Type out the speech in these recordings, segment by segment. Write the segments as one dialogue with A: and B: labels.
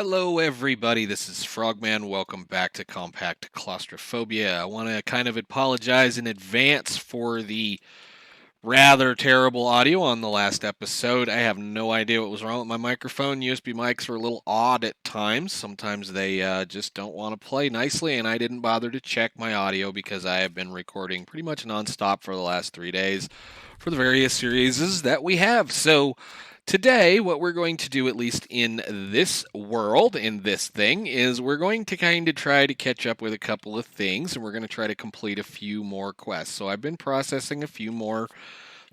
A: Hello, everybody. This is Frogman. Welcome back to Compact Claustrophobia. I want to kind of apologize in advance for the rather terrible audio on the last episode. I have no idea what was wrong with my microphone. USB mics are a little odd at times. Sometimes they just don't want to play nicely, and I didn't bother to check my audio because I have been recording pretty much nonstop for the last 3 days for the various series that we have. So, today, what we're going to do, at least in this world, in this thing, is we're going to kind of try to catch up with a couple of things, and we're going to try to complete a few more quests. So I've been processing a few more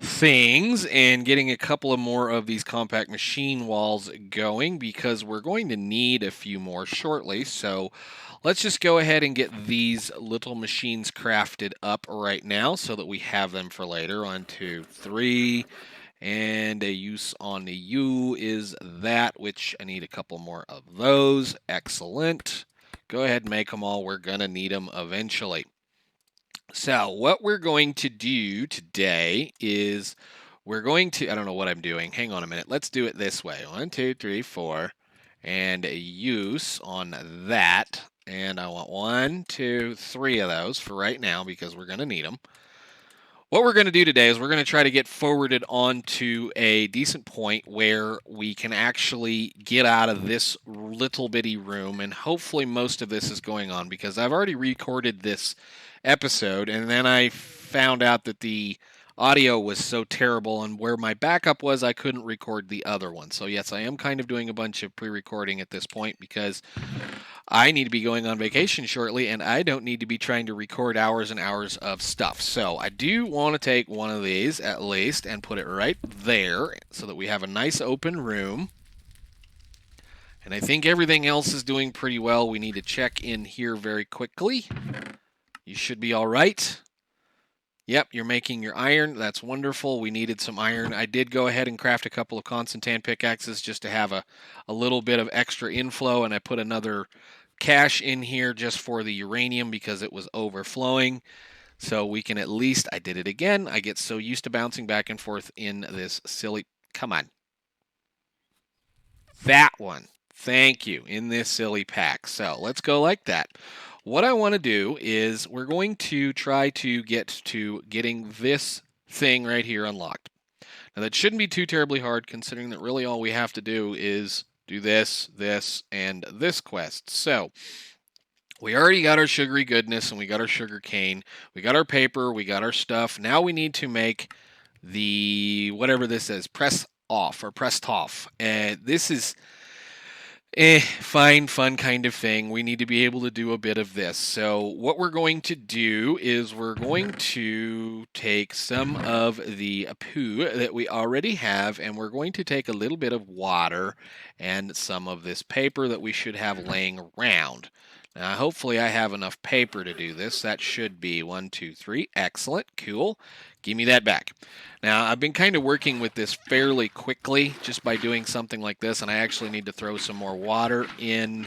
A: things and getting a couple of more of these compact machine walls going because we're going to need a few more shortly. So let's just go ahead and get these little machines crafted up right now so that we have them for later. 1, 2, 3. And a use on the U is that, which I need a couple more of those. Excellent. Go ahead and make them all. We're going to need them eventually. So what we're going to do today is we're going to, I don't know what I'm doing. Hang on a minute. Let's do it this way. 1, 2, 3, 4. And a use on that. And I want 1, 2, 3 of those for right now because we're going to need them. What we're going to do today is we're going to try to get forwarded onto a decent point where we can actually get out of this little bitty room, and hopefully most of this is going on because I've already recorded this episode, and then I found out that the audio was so terrible, and where my backup was, I couldn't record the other one. So yes, I am kind of doing a bunch of pre-recording at this point because I need to be going on vacation shortly, and I don't need to be trying to record hours and hours of stuff. So I do want to take one of these at least and put it right there so that we have a nice open room. And I think everything else is doing pretty well. We need to check in here very quickly. You should be all right. Yep, you're making your iron. That's wonderful. We needed some iron. I did go ahead and craft a couple of Constantan pickaxes just to have a little bit of extra inflow, and I put another cache in here just for the uranium because it was overflowing. So we can at least, I did it again. I get so used to bouncing back and forth in this silly, come on. That one. Thank you, in this silly pack. So let's go like that. What I want to do is we're going to try to get to getting this thing right here unlocked. Now that shouldn't be too terribly hard considering that really all we have to do is do this, this, and this quest. So we already got our sugary goodness and we got our sugar cane. We got our paper, we got our stuff. Now we need to make the, whatever this is, press off or pressed off. This is fine, fun kind of thing. We need to be able to do a bit of this. So what we're going to do is we're going to take some of the poo that we already have, and we're going to take a little bit of water and some of this paper that we should have laying around. Now, hopefully I have enough paper to do this. That should be 1, 2, 3. Excellent. Cool. Give me that back. Now, I've been kind of working with this fairly quickly just by doing something like this, and I actually need to throw some more water in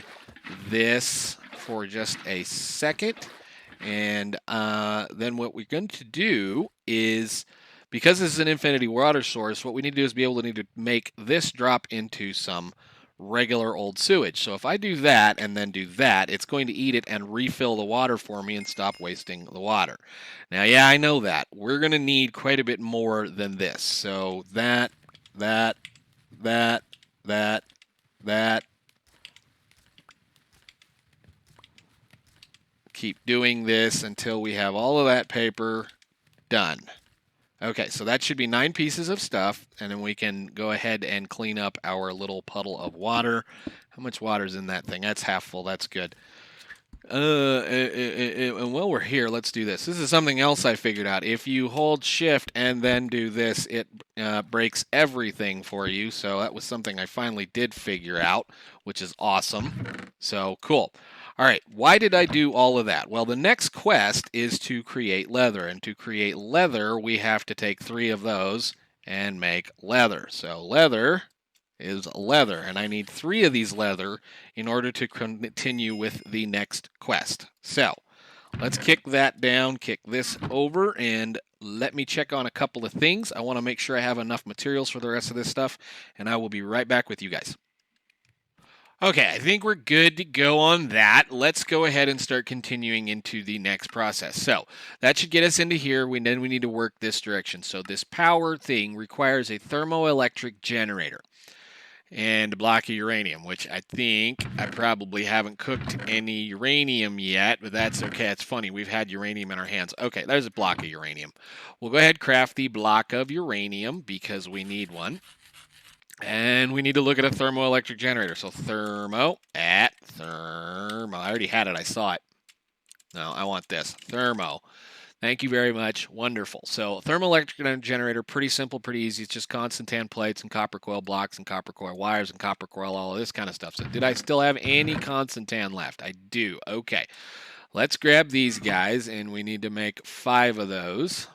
A: this for just a second. And then what we're going to do is, because this is an infinity water source, what we need to do is be able to make this drop into some regular old sewage. So if I do that and then do that, it's going to eat it and refill the water for me and stop wasting the water. Now, yeah, I know that. We're going to need quite a bit more than this. So that. Keep doing this until we have all of that paper done. Okay, so that should be 9 pieces of stuff, and then we can go ahead and clean up our little puddle of water. How much water is in that thing? That's half full. That's good. And while we're here, let's do this. This is something else I figured out. If you hold shift and then do this, it breaks everything for you. So that was something I finally did figure out, which is awesome. So cool. All right, why did I do all of that? Well, the next quest is to create leather. And to create leather, we have to take 3 of those and make leather. So leather is leather, and I need 3 of these leather in order to continue with the next quest. So let's kick that down, kick this over, and let me check on a couple of things. I want to make sure I have enough materials for the rest of this stuff, and I will be right back with you guys. Okay, I think we're good to go on that. Let's go ahead and start continuing into the next process. So that should get us into here. Then we need to work this direction. So this power thing requires a thermoelectric generator and a block of uranium, which I think I probably haven't cooked any uranium yet, but that's okay. It's funny. We've had uranium in our hands. Okay, there's a block of uranium. We'll go ahead and craft the block of uranium because we need one. And we need to look at a thermoelectric generator. So thermo. I already had it. I saw it. No, I want this. Thermo. Thank you very much. Wonderful. So thermoelectric generator, pretty simple, pretty easy. It's just constant tan plates and copper coil blocks and copper coil wires and copper coil, all of this kind of stuff. So did I still have any constant tan left? I do. Okay. Let's grab these guys, and we need to make 5 of those.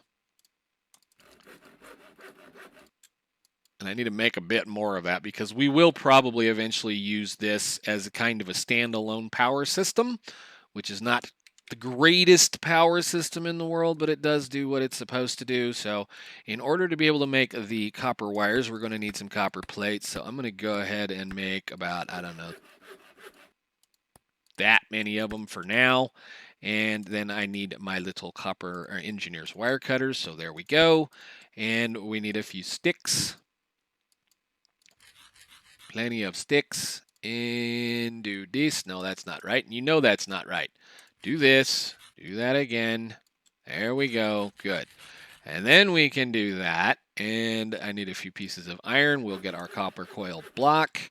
A: And I need to make a bit more of that because we will probably eventually use this as a kind of a standalone power system, which is not the greatest power system in the world, but it does do what it's supposed to do. So in order to be able to make the copper wires, we're going to need some copper plates. So I'm going to go ahead and make about, I don't know, that many of them for now. And then I need my little copper or engineer's wire cutters. So there we go. And we need a few sticks. Plenty of sticks. And do this. No, that's not right. You know that's not right. Do this. Do that again. There we go. Good. And then we can do that. And I need a few pieces of iron. We'll get our copper coil block.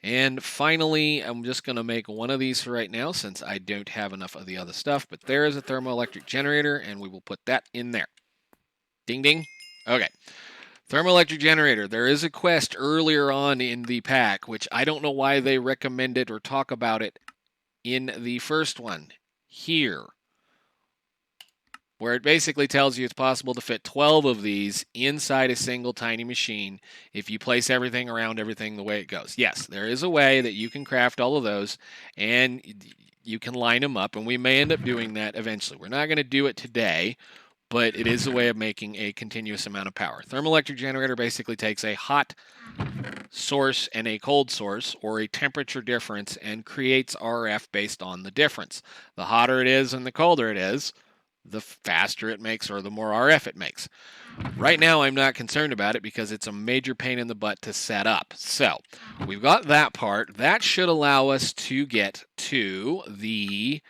A: And finally, I'm just going to make one of these for right now since I don't have enough of the other stuff. But there is a thermoelectric generator, and we will put that in there. Ding, ding. Okay. Thermoelectric generator. There is a quest earlier on in the pack, which I don't know why they recommend it or talk about it in the first one. Here. Where it basically tells you it's possible to fit 12 of these inside a single tiny machine if you place everything around everything the way it goes. Yes, there is a way that you can craft all of those and you can line them up, and we may end up doing that eventually. We're not going to do it today, but it is a way of making a continuous amount of power. Thermoelectric generator basically takes a hot source and a cold source, or a temperature difference, and creates RF based on the difference. The hotter it is and the colder it is, the faster it makes or the more RF it makes. Right now, I'm not concerned about it because it's a major pain in the butt to set up. So we've got that part. That should allow us to get to the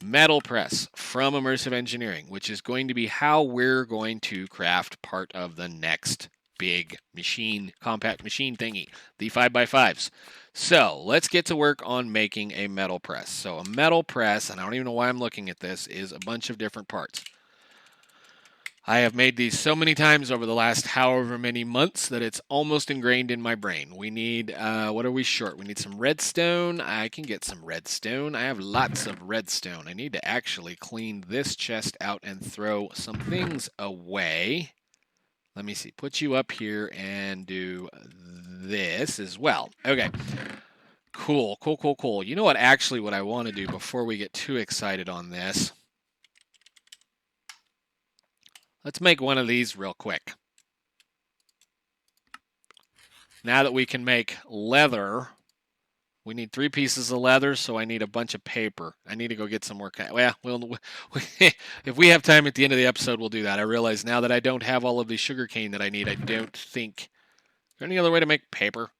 A: metal press from Immersive Engineering, which is going to be how we're going to craft part of the next big machine, compact machine thingy, the 5x5's. So let's get to work on making a metal press. So a metal press, and I don't even know why I'm looking at this, is a bunch of different parts. I have made these so many times over the last however many months that it's almost ingrained in my brain. We need, what are we short? We need some redstone. I can get some redstone. I have lots of redstone. I need to actually clean this chest out and throw some things away. Let me see. Put you up here and do this as well. Okay. Cool, cool, cool, cool. You know what? Actually, what I want to do before we get too excited on this, let's make one of these real quick. Now that we can make leather, we need 3 pieces of leather, so I need a bunch of paper. I need to go get some more. Well, if we have time at the end of the episode, we'll do that. I realize now that I don't have all of the sugar cane that I need, I don't think. Is there any other way to make paper?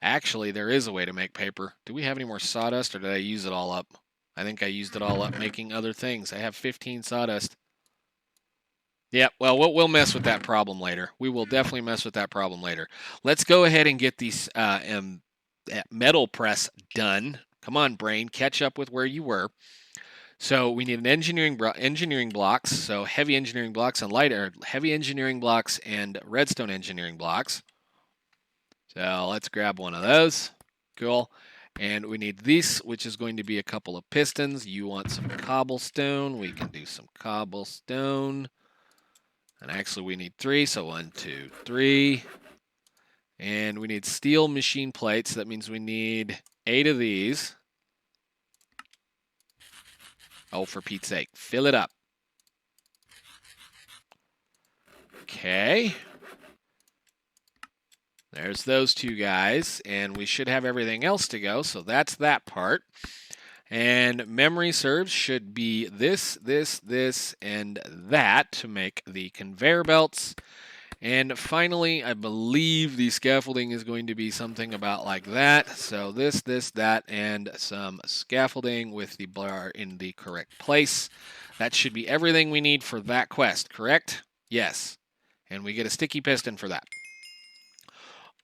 A: Actually, there is a way to make paper. Do we have any more sawdust, or did I use it all up? I think I used it all up making other things. I have 15 sawdust. Yeah, well, we'll mess with that problem later. We will definitely mess with that problem later. Let's go ahead and get these metal press done. Come on, brain, catch up with where you were. So we need an engineering blocks, so heavy engineering blocks and heavy engineering blocks and redstone engineering blocks. So let's grab one of those. Cool. And we need this, which is going to be a couple of pistons. You want some cobblestone? We can do some cobblestone. And actually, we need 3, so 1, 2, 3. And we need steel machine plates. That means we need 8 of these. Oh, for Pete's sake, fill it up. Okay. There's those two guys, and we should have everything else to go, so that's that part. And memory serves should be this, and that to make the conveyor belts. And finally, I believe the scaffolding is going to be something about like that. So this, that, and some scaffolding with the bar in the correct place. That should be everything we need for that quest, correct? Yes. And we get a sticky piston for that.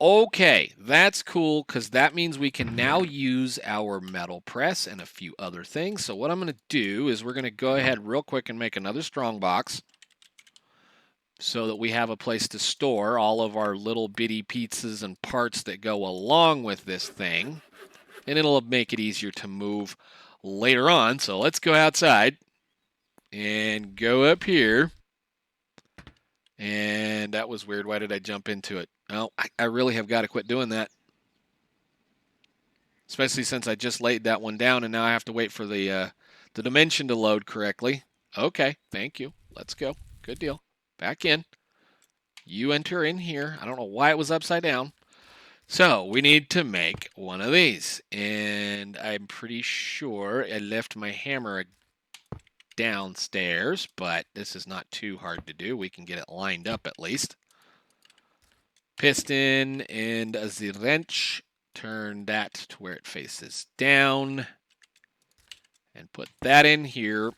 A: Okay, that's cool, because that means we can now use our metal press and a few other things. So what I'm going to do is we're going to go ahead real quick and make another strong box so that we have a place to store all of our little bitty pizzas and parts that go along with this thing. And it'll make it easier to move later on. So let's go outside and go up here. And that was weird. Why did I jump into it? Oh, I really have got to quit doing that. Especially since I just laid that one down and now I have to wait for the dimension to load correctly. Okay, thank you. Let's go. Good deal. Back in. You enter in here. I don't know why it was upside down. So we need to make one of these. And I'm pretty sure I left my hammer downstairs, but this is not too hard to do. We can get it lined up at least. Piston and the wrench. Turn that to where it faces down. And put that in here.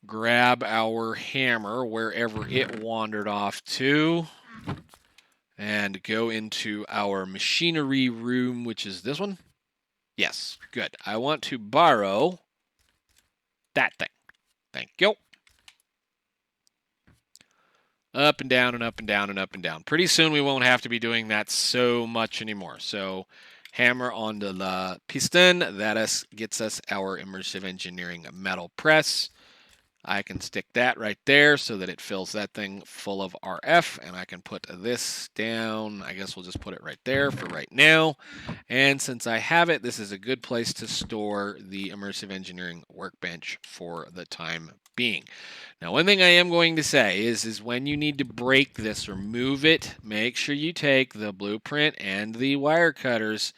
A: Grab our hammer wherever it wandered off to. And go into our machinery room, which is this one. Yes, good. I want to borrow that thing. Thank you. Up and down and up and down and up and down. Pretty soon we won't have to be doing that so much anymore. So hammer on the piston. That gets us our immersive engineering metal press. I can stick that right there so that it fills that thing full of RF, and I can put this down. I guess we'll just put it right there for right now. And since I have it, this is a good place to store the immersive engineering workbench for the time being. Now, one thing I am going to say is when you need to break this or move it, make sure you take the blueprint and the wire cutters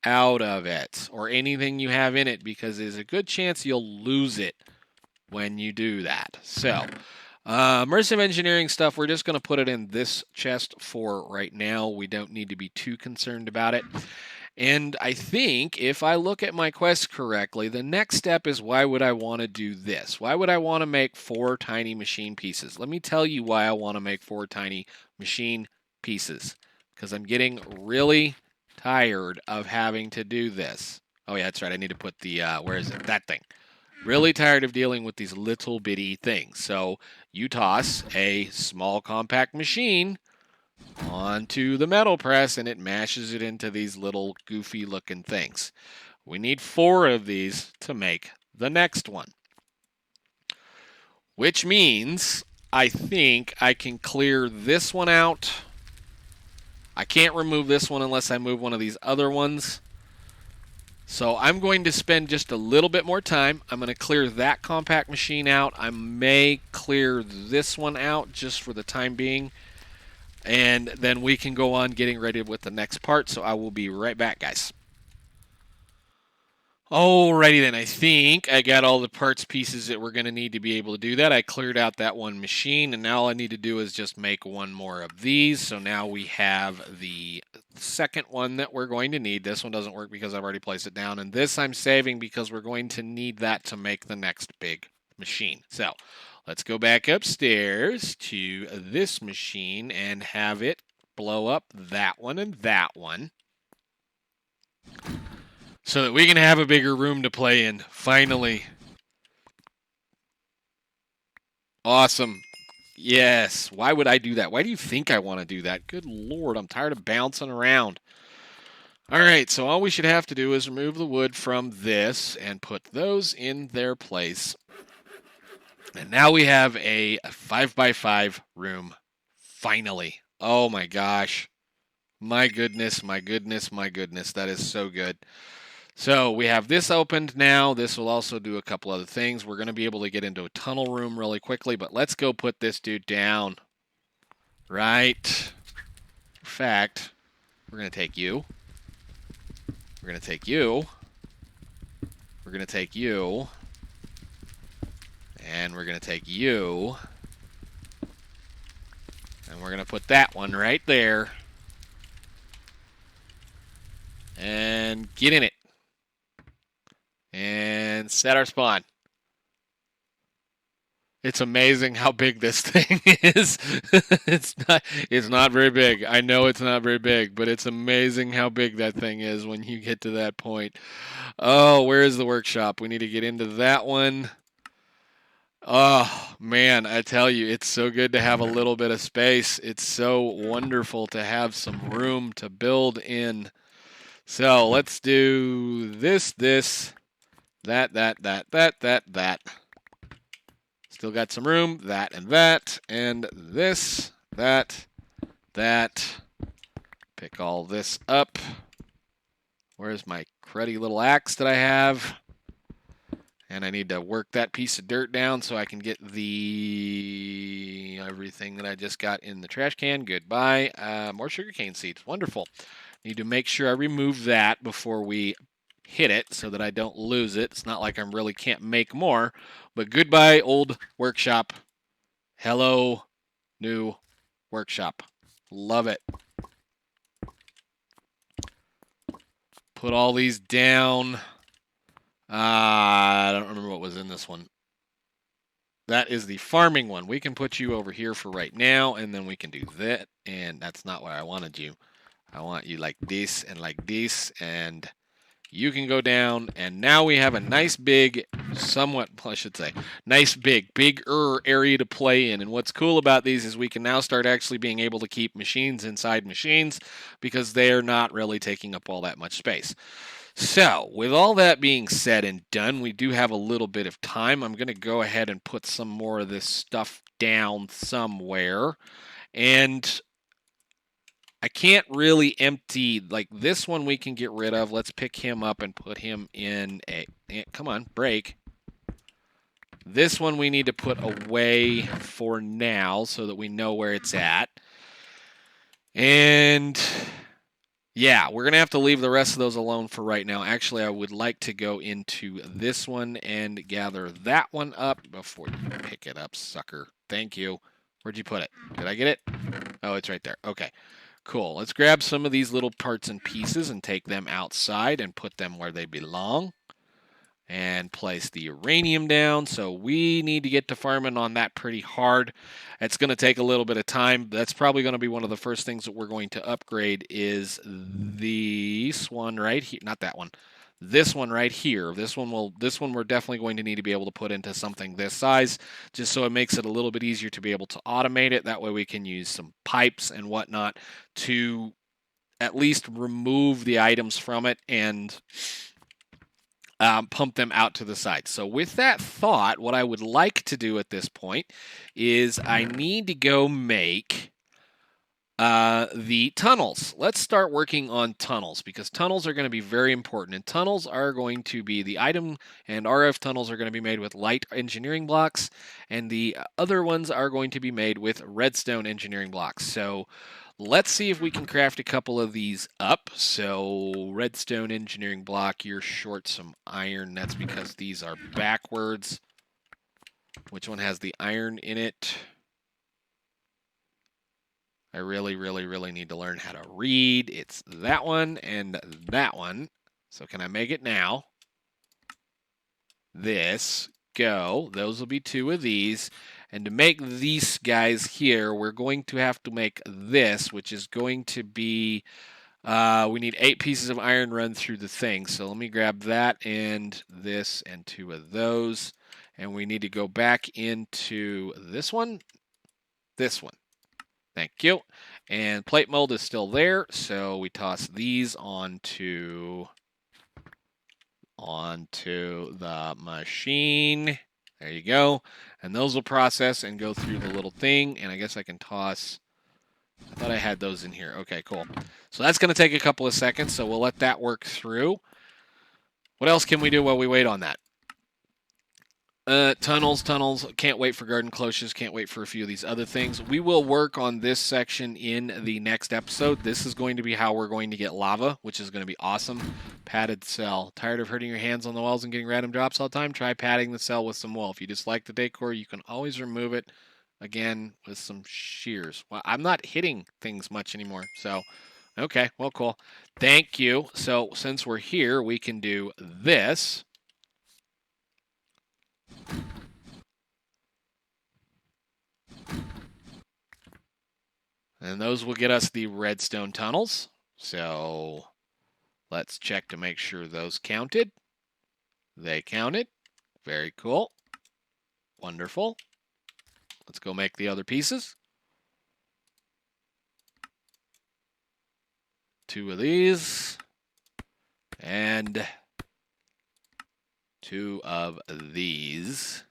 A: out of it or anything you have in it, because there's a good chance you'll lose it when you do that. So, immersive engineering stuff, we're just going to put it in this chest for right now. We don't need to be too concerned about it. And I think if I look at my quest correctly, the next step is why would I want to do this? Why would I want to make 4 tiny machine pieces? Let me tell you why I want to make 4 tiny machine pieces. Because I'm getting really tired of having to do this. Oh, yeah, that's right. I need to put the, where is it? That thing. Really tired of dealing with these little bitty things. So you toss a small compact machine onto the metal press and it mashes it into these little goofy looking things. We need 4 of these to make the next one. Which means I think I can clear this one out. I can't remove this one unless I move one of these other ones. So I'm going to spend just a little bit more time. I'm going to clear that compact machine out. I may clear this one out just for the time being. And then we can go on getting ready with the next part. So I will be right back, guys. Alrighty then, I think I got all the parts pieces that we're going to need to be able to do that. I cleared out that one machine, and now all I need to do is just make one more of these. So now we have the second one that we're going to need. This one doesn't work because I've already placed it down, and this I'm saving because we're going to need that to make the next big machine. So let's go back upstairs to this machine and have it blow up that one and that one, so that we can have a bigger room to play in, finally. Awesome. Yes. Why would I do that? Why do you think I want to do that? Good Lord, I'm tired of bouncing around. All right, so all we should have to do is remove the wood from this and put those in their place. And now we have a 5x5 room, finally. Oh my gosh. My goodness, my goodness, my goodness. That is so good. So we have this opened now. This will also do a couple other things. We're going to be able to get into a tunnel room really quickly, but let's go put this dude down. Right fact, we're going to take you. We're going to take you. We're going to take you. And we're going to take you. And we're going to put that one right there. And get in it. And set our spawn. It's amazing how big this thing is. It's not very big. I know it's not very big, but it's amazing how big that thing is when you get to that point. Oh, where is the workshop? We need to get into that one. Oh, man, I tell you, it's so good to have a little bit of space. It's so wonderful to have some room to build in. So let's do this, that. Still got some room, that, and this, that. Pick all this up. Where's my cruddy little axe that I have? And I need to work that piece of dirt down so I can get everything that I just got in the trash can. Goodbye. More sugarcane seeds. Wonderful. Need to make sure I remove that before we hit it so that I don't lose it. It's not like I really can't make more. But goodbye, old workshop. Hello, new workshop. Love it. Put all these down. I don't remember what was in this one. That is the farming one. We can put you over here for right now, and then we can do that. And that's not what I wanted you. I want you like this, and you can go down. And now we have a nice big, bigger area to play in. And what's cool about these is we can now start actually being able to keep machines inside machines because they're not really taking up all that much space. So, with all that being said and done, we do have a little bit of time. I'm going to go ahead and put some more of this stuff down somewhere. And I can't really empty, like this one we can get rid of. Let's pick him up and put him in a, come on, break. This one we need to put away for now so that we know where it's at. And yeah, we're going to have to leave the rest of those alone for right now. Actually, I would like to go into this one and gather that one up before you pick it up, sucker. Thank you. Where'd you put it? Did I get it? Oh, it's right there. Okay, cool. Let's grab some of these little parts and pieces and take them outside and put them where they belong. And place the uranium down. So we need to get to farming on that pretty hard. It's going to take a little bit of time. That's probably going to be one of the first things that we're going to upgrade is this one right here. Not that one. This one right here. This one we're definitely going to need to be able to put into something this size, just so it makes it a little bit easier to be able to automate it. That way we can use some pipes and whatnot to at least remove the items from it and pump them out to the side. So with that thought, what I would like to do at this point is I need to go make the tunnels. Let's start working on tunnels because tunnels are going to be very important. And tunnels are going to be the item and RF tunnels are going to be made with light engineering blocks. And the other ones are going to be made with redstone engineering blocks. So let's see if we can craft a couple of these up. So redstone engineering block, you're short some iron. That's because these are backwards. Which one has the iron in it? I really need to learn how to read. It's that one and that one. So can I make it now? This, go. Those will be two of these. And to make these guys here, we're going to have to make this, which is going to be, we need 8 pieces of iron run through the thing. So let me grab that and this and 2 of those. And we need to go back into this one. Thank you. And plate mold is still there, so we toss these onto the machine. There you go. And those will process and go through the little thing. And I guess I can toss... I thought I had those in here. Okay, cool. So that's going to take a couple of seconds, so we'll let that work through. What else can we do while we wait on that? Tunnels. Can't wait for garden cloches. Can't wait for a few of these other things. We will work on this section in the next episode. This is going to be how we're going to get lava, which is going to be awesome. Padded cell. Tired of hurting your hands on the walls and getting random drops all the time? Try padding the cell with some wool. If you dislike the decor, you can always remove it again with some shears. Well, I'm not hitting things much anymore, so okay, well, cool. Thank you. So since we're here, we can do this. And those will get us the redstone tunnels. So let's check to make sure those counted. They counted. Very cool. Wonderful. Let's go make the other pieces. 2 of these. And 2 of these.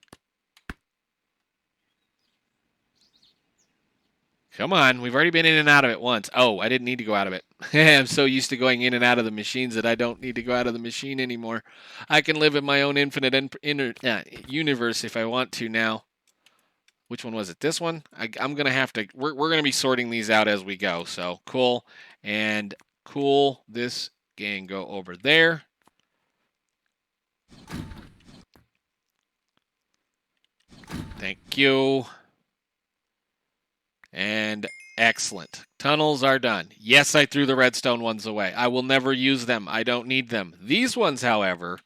A: Come on, we've already been in and out of it once. Oh, I didn't need to go out of it. I'm so used to going in and out of the machines that I don't need to go out of the machine anymore. I can live in my own infinite universe if I want to now. Which one was it? This one? I'm going to have to... We're going to be sorting these out as we go. So, cool. And cool. This can go over there. Thank you. And excellent. Tunnels are done. Yes, I threw the redstone ones away. I will never use them. I don't need them. These ones, however,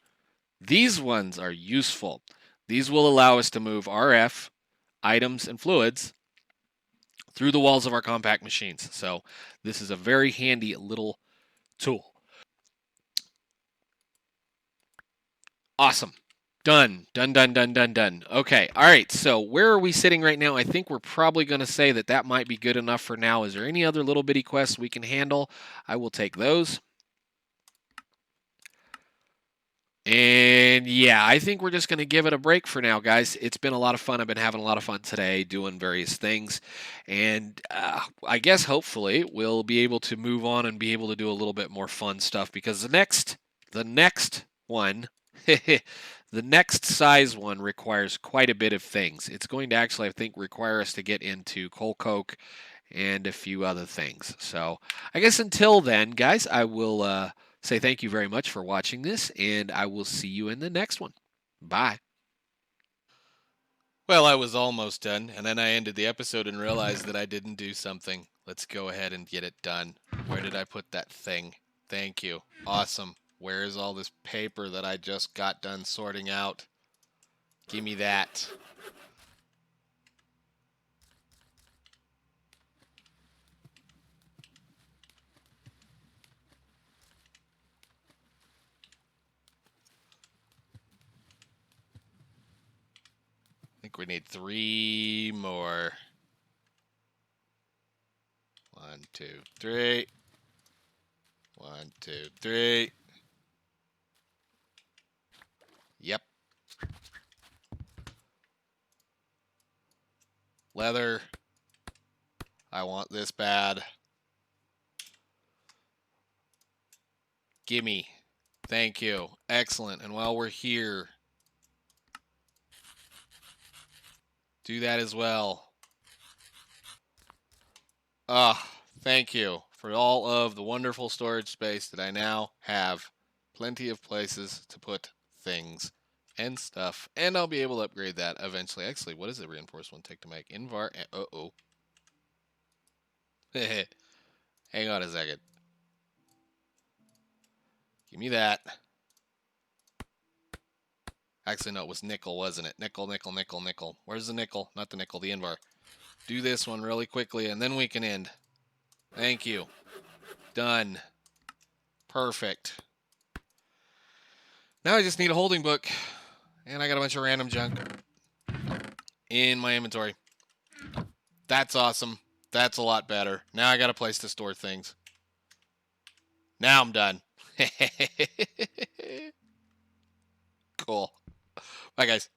A: these ones are useful. These will allow us to move RF, items, and fluids through the walls of our compact machines. So this is a very handy little tool. Awesome. Done. Done. Okay. All right. So where are we sitting right now? I think we're probably going to say that that might be good enough for now. Is there any other little bitty quests we can handle? I will take those. And yeah, I think we're just going to give it a break for now, guys. It's been a lot of fun. I've been having a lot of fun today doing various things. And I guess hopefully we'll be able to move on and be able to do a little bit more fun stuff because the next one, the next size one requires quite a bit of things. It's going to actually, I think, require us to get into coal coke and a few other things. So I guess until then, guys, I will say thank you very much for watching this, and I will see you in the next one. Bye. Well, I was almost done, and then I ended the episode and realized that I didn't do something. Let's go ahead and get it done. Where did I put that thing? Thank you. Awesome. Where is all this paper that I just got done sorting out? Give me that. I think we need 3 more. 1, 2, 3. 1, 2, 3. Yep. Leather. I want this bad. Gimme. Thank you. Excellent. And while we're here, do that as well. Thank you for all of the wonderful storage space that I now have. Plenty of places to put things and stuff. And I'll be able to upgrade that eventually. Actually, what does the reinforced one take to make? Invar. Uh-oh. Hang on a second. Give me that. Actually, no, it was nickel, wasn't it? Nickel. Where's the nickel? Not the nickel, the Invar. Do this one really quickly, and then we can end. Thank you. Done. Perfect. Now I just need a holding book. And I got a bunch of random junk in my inventory. That's awesome. That's a lot better. Now I got a place to store things. Now I'm done. Cool. Bye, guys.